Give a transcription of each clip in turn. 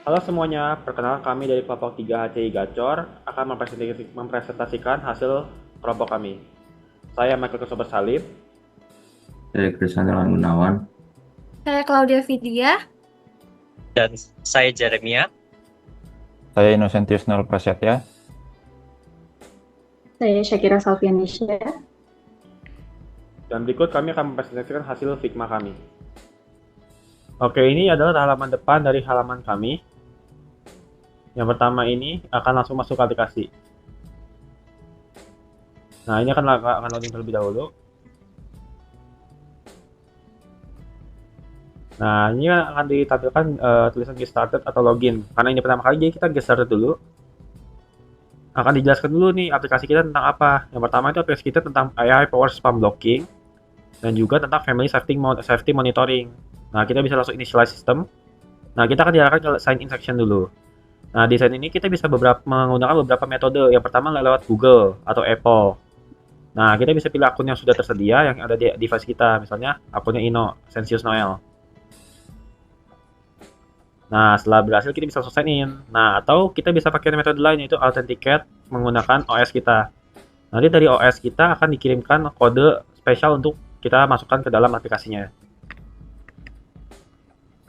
Halo semuanya, perkenalkan kami dari kelompok 3 HCI Gacor akan mempresentasikan hasil kelompok kami. Saya Michael Christopher Salib. Saya Krisna Gunawan. Saya Claudia Vidya. Dan saya Jeremia. Saya Innocentius Nol Prasetya. Saya Syakira Salvianisha. Dan berikut kami akan mempresentasikan hasil Figma kami. Oke, ini adalah halaman depan dari halaman kami. Yang pertama ini akan langsung masuk ke aplikasi. Nah, ini akan loading terlebih dahulu. Nah, ini akan ditampilkan tulisan get started atau login. Karena ini pertama kali, jadi kita get started dulu. Akan dijelaskan dulu nih aplikasi kita tentang apa. Yang pertama itu aplikasi kita tentang AI Power Spam Blocking dan juga tentang Family Safety Monitoring. Nah, kita bisa langsung initialize system. Nah, kita akan diarahkan ke sign in section dulu. Nah, di sign in ini kita bisa menggunakan beberapa metode. Yang pertama lewat Google atau Apple. Nah, kita bisa pilih akun yang sudah tersedia yang ada di device kita. Misalnya akunnya Ino, Sensius Noel. Nah, setelah berhasil kita bisa langsung sign in. Nah, atau kita bisa pakai metode lain yaitu authenticate menggunakan OS kita. Nanti dari OS kita akan dikirimkan kode spesial untuk kita masukkan ke dalam aplikasinya.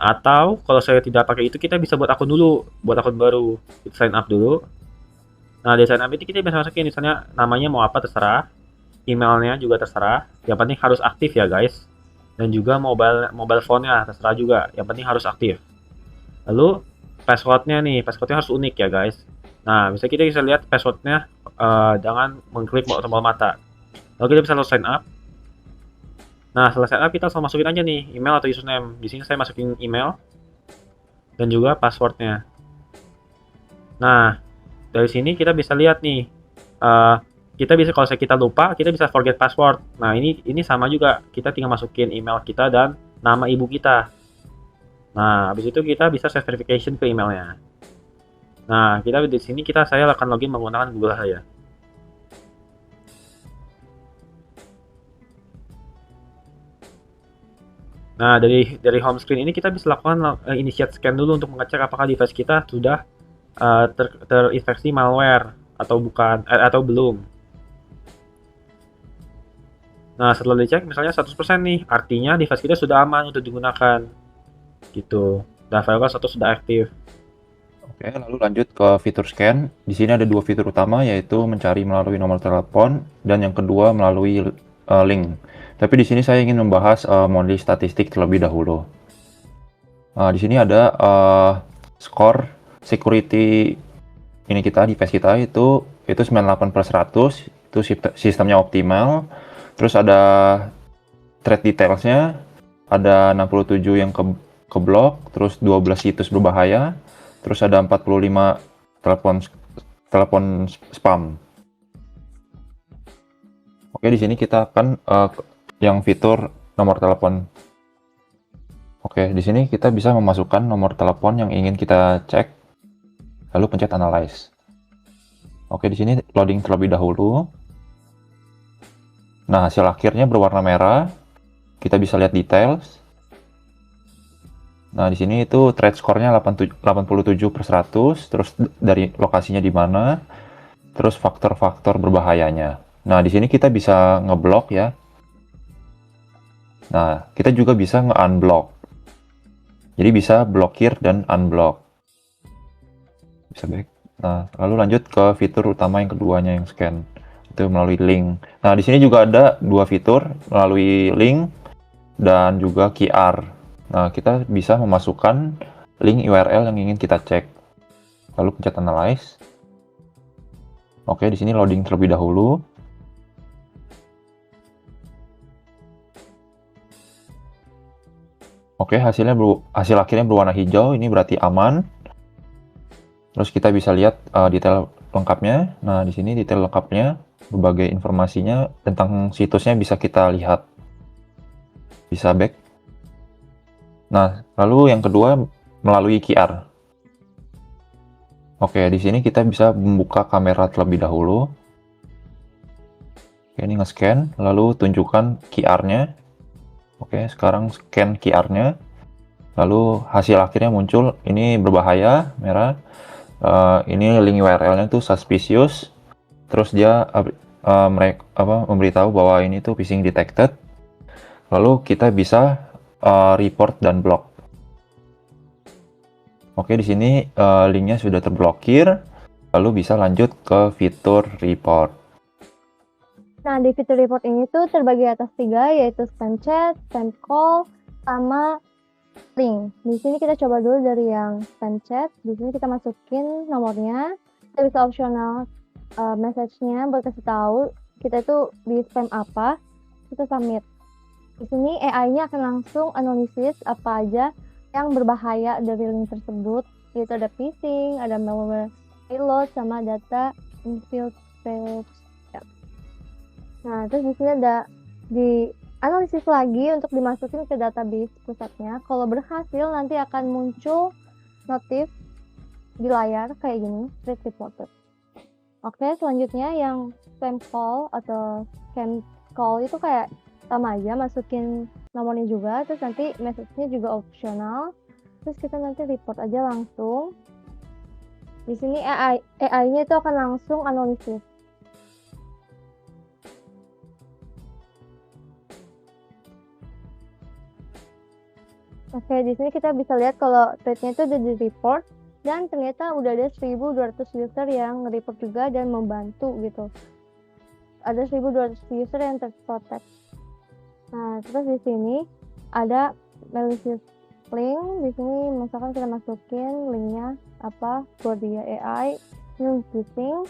Atau kalau saya tidak pakai itu kita bisa buat akun dulu, buat akun baru. Kita sign up dulu. Nah, di sign up itu kita bisa masukin misalnya namanya mau apa terserah, emailnya juga terserah. Yang penting harus aktif ya guys. Dan juga mobile phone-nya terserah juga. Yang penting harus aktif. Lalu passwordnya harus unik ya guys. Nah, misalnya kita bisa lihat passwordnya jangan mengklik tombol mata. Lalu kita bisa langsung sign up. Nah, setelah sign up kita langsung masukin aja nih email atau username. Di sini saya masukin email dan juga passwordnya. Nah, dari sini kita bisa lihat nih. Kita bisa kalau kita lupa, kita bisa forget password. Nah, ini sama juga. Kita tinggal masukin email kita dan nama ibu kita. Nah, habis itu kita bisa self verification ke emailnya. Nah, di sini saya akan login menggunakan Google saya. Nah, dari home screen ini kita bisa lakukan initiate scan dulu untuk mengecek apakah device kita sudah terinfeksi malware atau bukan atau belum. Nah, setelah dicek misalnya 100% nih, artinya device kita sudah aman untuk digunakan. Gitu. Dan firewall satu sudah aktif. Oke, lalu lanjut ke fitur scan. Di sini ada dua fitur utama, yaitu mencari melalui nomor telepon dan yang kedua melalui link. Tapi di sini saya ingin membahas model statistik terlebih dahulu. Di sini ada skor security ini kita device kita itu 98/100, itu sistemnya optimal. Terus ada threat detailsnya, ada 67 yang keblok, terus 12 situs berbahaya, terus ada 45 telepon spam. Oke, di sini kita akan yang fitur nomor telepon. Oke, di sini kita bisa memasukkan nomor telepon yang ingin kita cek, lalu pencet analyze. Oke, di sini loading terlebih dahulu. Nah, hasil akhirnya berwarna merah. Kita bisa lihat details. Nah, di sini itu threat score-nya 87/100, terus dari lokasinya di mana, terus faktor-faktor berbahayanya. Nah, di sini kita bisa ngeblok ya. Nah, kita juga bisa nge-unblock. Jadi bisa blokir dan unblock. Bisa baik. Nah, lalu lanjut ke fitur utama yang keduanya yang scan. Itu melalui link. Nah, di sini juga ada dua fitur melalui link dan juga QR. Nah, kita bisa memasukkan link URL yang ingin kita cek. Lalu pencet analyze. Oke, di sini loading terlebih dahulu. Oke, hasil akhirnya berwarna hijau. Ini berarti aman. Terus kita bisa lihat detail lengkapnya. Nah, di sini detail lengkapnya, berbagai informasinya tentang situsnya bisa kita lihat. Bisa back. Nah, lalu yang kedua melalui QR. Oke, di sini kita bisa membuka kamera terlebih dahulu. Oke, ini nge-scan, lalu tunjukkan QR-nya. Oke, sekarang scan QR-nya. Lalu hasil akhirnya muncul, ini berbahaya, merah. Ini link URL-nya tuh suspicious. Terus dia memberitahu bahwa ini tuh phishing detected. Lalu kita bisa report dan block. Oke, di sini linknya sudah terblokir. Lalu bisa lanjut ke fitur report. Nah, di fitur report ini tuh terbagi atas 3, yaitu spam chat, spam call, sama link. Di sini kita coba dulu dari yang spam chat. Di sini kita masukin nomornya. Kita bisa opsional message-nya buat kasih tahu kita itu di spam apa. Kita submit. Di sini AI-nya akan langsung analisis apa aja yang berbahaya dari link tersebut, yaitu ada phishing, ada malware payload, sama data infiltrate. Nah, terus di sini ada di analisis lagi untuk dimasukin ke database pusatnya. Kalau berhasil nanti akan muncul notif di layar kayak gini, threat reported. Oke, selanjutnya yang spam call atau scam call itu kayak sama aja, masukin nomornya juga, terus nanti message-nya juga opsional. Terus kita nanti report aja langsung. Di sini AI-nya itu akan langsung analisis. Oke, di sini kita bisa lihat kalau thread-nya itu udah di-report dan ternyata udah ada 1.200 user yang nge-report juga dan membantu gitu. Ada 1.200 user yang terprotect. Nah, terus di sini ada malicious link. Di sini misalkan kita masukin linknya apa, Gordia AI, ini phishing.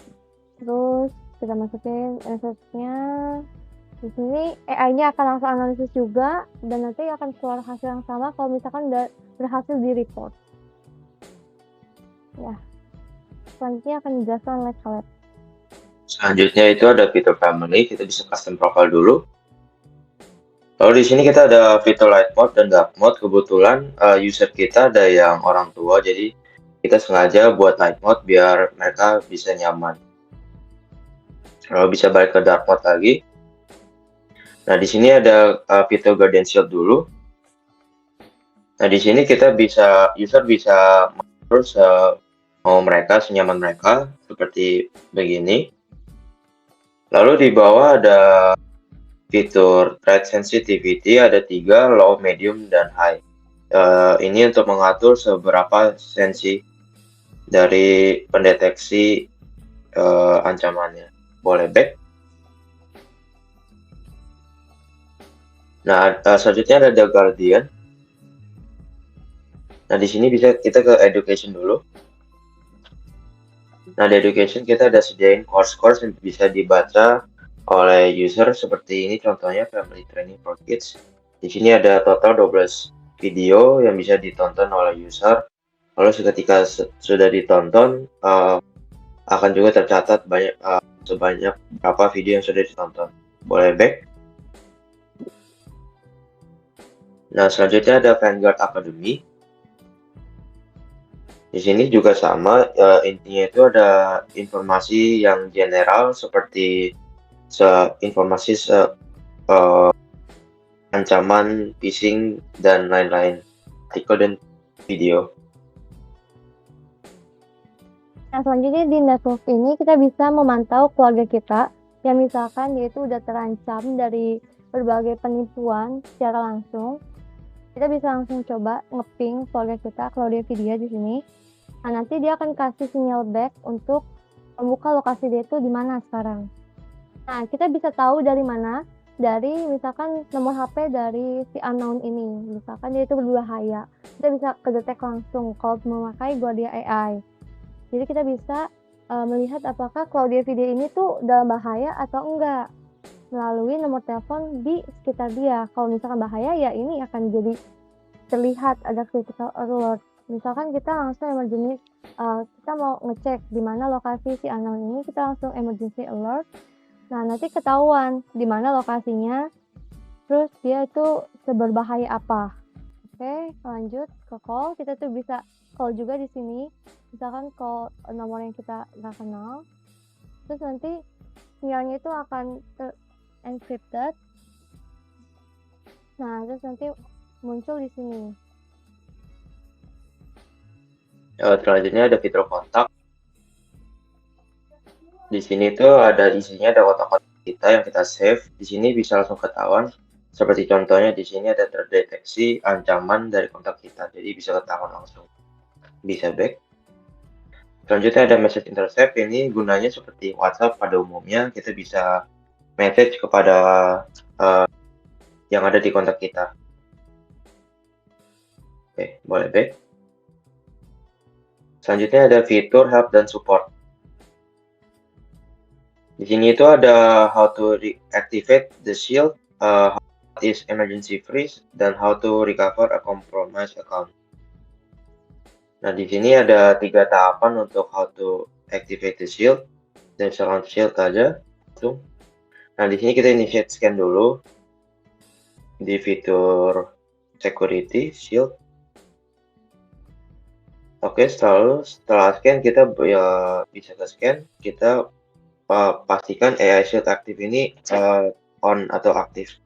Terus kita masukin message-nya. Di sini AI-nya akan langsung analisis juga dan nanti akan keluar hasil yang sama kalau misalkan udah berhasil di-report. Ya, selanjutnya akan dijelaskan oleh Caleb. Selanjutnya itu ada fitur family, kita bisa custom profile dulu. Lalu di sini kita ada fitur light mode dan dark mode. Kebetulan user kita ada yang orang tua, jadi kita sengaja buat light mode biar mereka bisa nyaman. Lalu bisa balik ke dark mode lagi. Nah, di sini ada fitur Guardian Shield dulu. Nah, di sini kita user bisa terus mau mereka, senyaman mereka, seperti begini. Lalu di bawah ada fitur threat sensitivity, ada 3, low, medium, dan high. Ini untuk mengatur seberapa sensi dari pendeteksi ancamannya. Boleh back. Nah, selanjutnya ada The Guardian. Nah, di sini bisa kita ke education dulu. Nah, di education kita ada sediain course-course yang bisa dibaca oleh user seperti ini, contohnya Family Training for Kids. Di sini ada total 12 video yang bisa ditonton oleh user. Lalu ketika sudah ditonton, akan juga tercatat sebanyak berapa video yang sudah ditonton. Boleh back. Nah, selanjutnya ada Vanguard Academy. Di sini juga sama, intinya itu ada informasi yang general seperti informasi ancaman, phishing, dan lain-lain, artikel dan video. Nah, selanjutnya di network ini kita bisa memantau keluarga kita yang misalkan dia itu udah terancam dari berbagai penipuan secara langsung. Kita bisa langsung coba ngeping keluarga kita, Claudia Vidya di sini. Nah, nanti dia akan kasih sinyal back untuk membuka lokasi dia itu di mana sekarang. Nah, kita bisa tahu dari mana? Dari misalkan nomor HP dari si unknown ini. Misalkan dia itu berbahaya. Kita bisa kedetek langsung kalau memakai Guardia AI. Jadi kita bisa melihat apakah Claudia Vidya ini tuh dalam bahaya atau enggak melalui nomor telepon di sekitar dia. Kalau misalkan bahaya, ya ini akan jadi terlihat ada critical alert. Misalkan kita langsung emergency, kita mau ngecek di mana lokasi si unknown ini, kita langsung emergency alert. Nah, nanti ketahuan di mana lokasinya, terus dia itu seberbahaya apa. Oke, lanjut ke call. Kita tuh bisa call juga di sini. Misalkan call nomor yang kita nggak kenal, terus nanti sinyalnya itu akan encrypted. Nah, terus nanti muncul di sini. Selanjutnya ada fitur kontak. Di sini tuh ada isinya, ada kotak-kotak kita yang kita save. Di sini bisa langsung ketahuan. Seperti contohnya di sini ada terdeteksi ancaman dari kontak kita, jadi bisa ketahuan langsung. Bisa back. Selanjutnya ada message intercept. Ini gunanya seperti WhatsApp pada umumnya, kita bisa message kepada yang ada di kontak kita. Oke, boleh back. Selanjutnya ada fitur help dan support. Di sini itu ada how to reactivate the shield, how is emergency freeze, dan how to recover a compromised account. Nah, di sini ada 3 tahapan untuk how to activate the shield. Dan bisa launch shield aja langsung. Nah, di sini kita initiate scan dulu di fitur security shield. Oke, setelah scan kita ya bisa ke scan, kita pastikan AI shield aktif ini on atau aktif.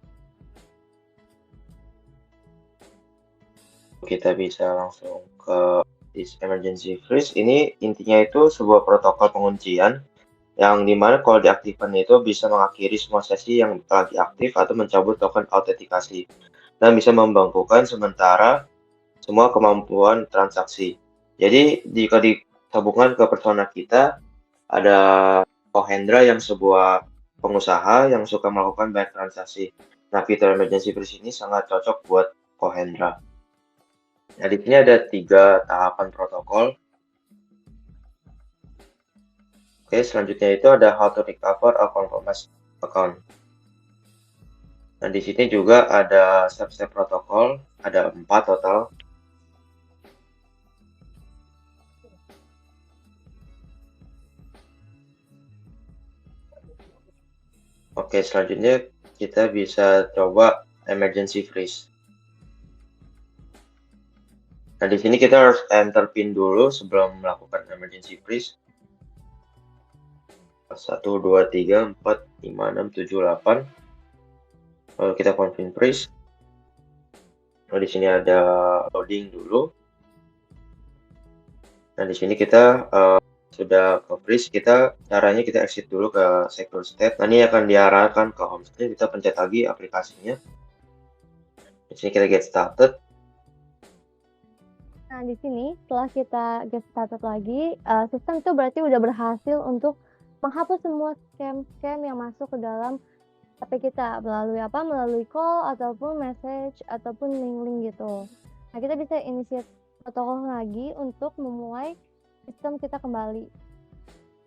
Kita bisa langsung ke this emergency freeze. Ini intinya itu sebuah protokol penguncian yang dimana kalau diaktifkan itu bisa mengakhiri semua sesi yang lagi aktif atau mencabut token autentikasi dan bisa membangkukan sementara semua kemampuan transaksi. Jadi jika disambungkan ke persona kita, ada Kohendra yang sebuah pengusaha yang suka melakukan banyak transaksi. Nah, fitur emergency freeze ini sangat cocok buat Kohendra. Nah, di sini ada 3 tahapan protokol. Oke, selanjutnya itu ada how to recover a compromised account. Nah, di sini juga ada step-step protokol, ada 4 total. Oke, selanjutnya kita bisa coba emergency freeze. Nah, di sini kita harus enter PIN dulu sebelum melakukan emergency freeze. 1, 2, 3, 4, 5, 6, 7, 8. Lalu kita confirm freeze. Nah, di sini ada loading dulu. Nah, di sini kita sudah ke freeze, caranya kita exit dulu ke secure state. Nah, ini akan diarahkan ke home screen, kita pencet lagi aplikasinya. Di sini kita get started. Nah, di sini setelah kita get started lagi, sistem itu berarti udah berhasil untuk menghapus semua scam-scam yang masuk ke dalam HP kita melalui apa? Melalui call ataupun message ataupun link-link gitu. Nah, kita bisa initiate protokol lagi untuk memulai sistem kita kembali.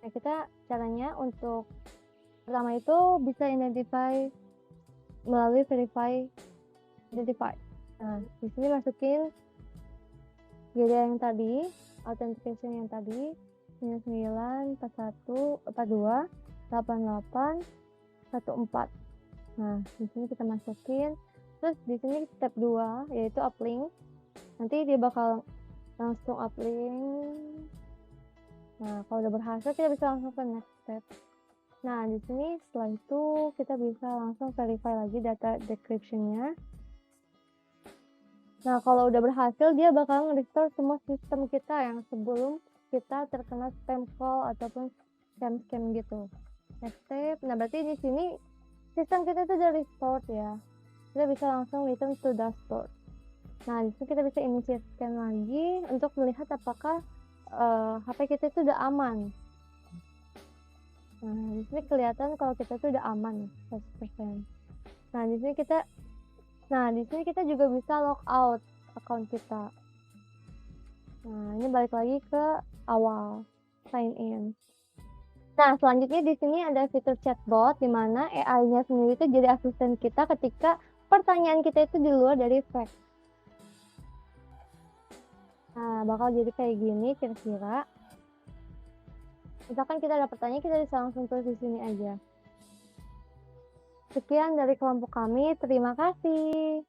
Nah, kita caranya untuk pertama itu bisa identify melalui identify. Nah, di sini masukin gaya yang tadi, authentication yang tadi, 99 41 42 88 14. Nah, di sini kita masukin. Terus di sini step 2 yaitu uplink. Nanti dia bakal langsung uplink. Nah, kalau udah berhasil kita bisa langsung ke next step. Nah, di sini setelah itu kita bisa langsung verify lagi data decryption-nya. Nah, kalau udah berhasil dia bakal nge-restore semua sistem kita yang sebelum kita terkena spam call ataupun scam gitu. Next step. Nah, berarti di sini sistem kita itu udah restored ya. Kita bisa langsung return to dashboard. Nah, di sini kita bisa initiate scan lagi untuk melihat apakah HP kita itu udah aman. Nah, di sini kelihatan kalau kita itu udah aman 100%. Nah, di sini kita juga bisa log out account kita. Nah, ini balik lagi ke awal sign in. Nah, selanjutnya di sini ada fitur chatbot di mana AI-nya sendiri itu jadi asisten kita ketika pertanyaan kita itu di luar dari fact. Nah, bakal jadi kayak gini kira-kira. Misalkan kita ada pertanyaan, kita bisa langsung tulis di sini aja. Sekian dari kelompok kami, terima kasih.